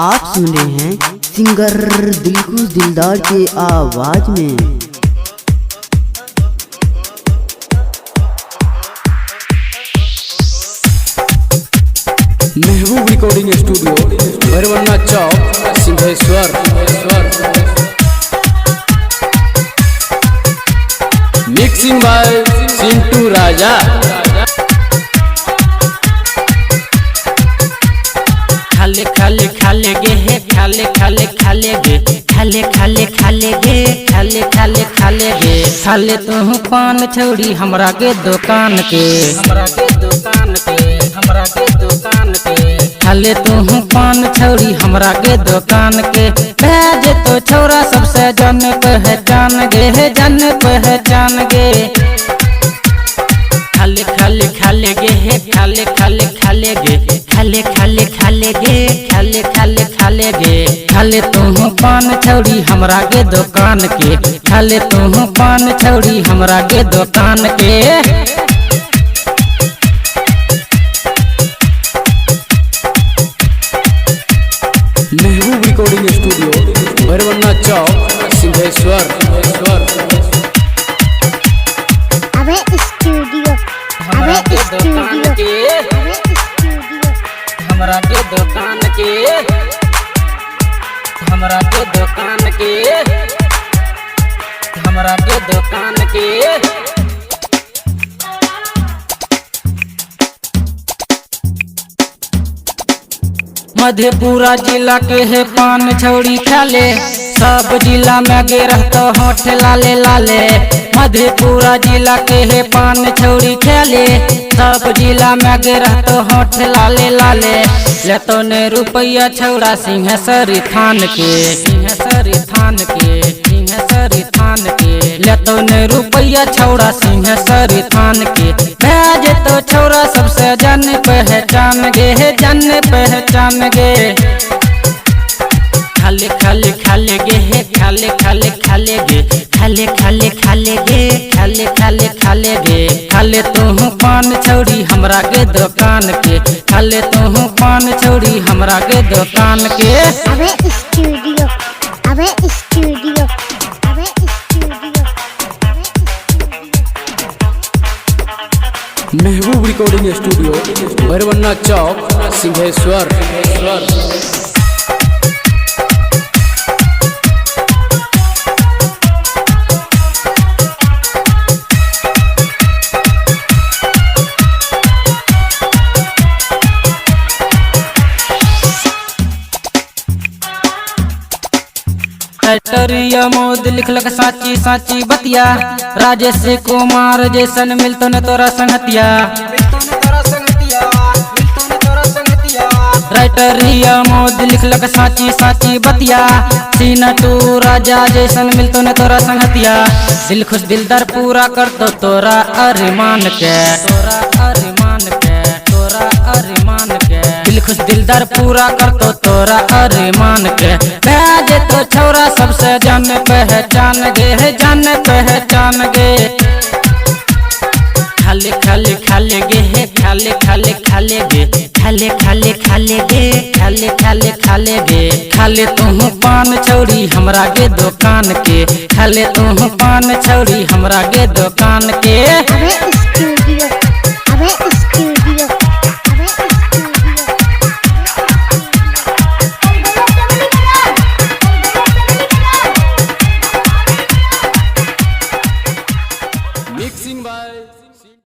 आप सुन रहे हैं सिंगर दिलकुश दिलदार के आवाज में। Mehboob recording studio Bhairavanna Chowk Singheshwar. Mixing by Chintu Raja. खाले खाले खाले गे हे खाले खाले खाले गे खाले खाले खाले गे खाले खाले खाले गे खाले तू पान छौड़ी हमरा के दुकान के हमरा के दुकान के हमरा के दुकान के खाले तू पान छौड़ी हमरा के दुकान के भेज तो छौरा सबसे जन पहचान गे जन पहचान गे खाले खाले खाले गे हे खाले खाले खाले गे खाले खाले खाले गे खाले खाले खाले गे खाले तू पान छौड़ी हमरा के दुकान के खाले तू पान छौड़ी हमरा के दुकान के। महबूब रिकॉर्डिंग स्टूडियो भैरवन्ना चौक सिंहेश्वर। अबे स्टूडियो हमरा के दुकान के हमरा के दुकान के हमरा के दुकान के हमरा के दुकान के। मधेपुरा जिला के है पान छौड़ी खाले सब जिला में गे रहतो होठ लाले लाले। मधेपुरा जिला के है पान छौड़ी खाले सब जिला में गे रहतो होठ लाले लाले। लेतो ने रुपया छौड़ा सिंहेश्वरी थान के सिंहेश्वरी थान के सिंहेश्वरी थान के लेतो ने रुपया छौड़ा सिंहेश्वरी थान के भेज तो छौड़ा सबसे जन पहचान गे जन पहचान गे खाले खाले खाले गे हे खाले खाले खाले गे खाले खाले खाले गे खाले खाले खाले गे खाले तू पान छौड़ी हमरा के दुकान के खाले तू पान छौड़ी हमरा के दुकान के। अबे स्टूडियो अबे स्टूडियो अबे स्टूडियो महबूब रिकॉर्डिंग स्टूडियो भैरवन्ना चौक सिंहेश्वर। टरिया मोद लिखलक साची साची बतिया राजेश कुमार जैसन मिलतो न तोरा संगतिया राइटरिया मोद लिखलक साची साची बतिया सीना तू राजा जैसन मिलतो न तोरा संगतिया दिल खुश दिलदार पूरा करतो तोरा अरमान के तोरा अरमान के तोरा अरमान के दिल खुश दिलदार पूरा करतो तोरा अरमान के भेज तो छौरा सबसे जान पहचान गे जान पहचान गे खाले खाले खाले गे हे खाले खाले खाले गे खाले खाले खाले गे खाले खाले खाले गे खाले तू पान छौड़ी हमरा के दुकान के खाले तू पान छौड़ी हमरा के दुकान के।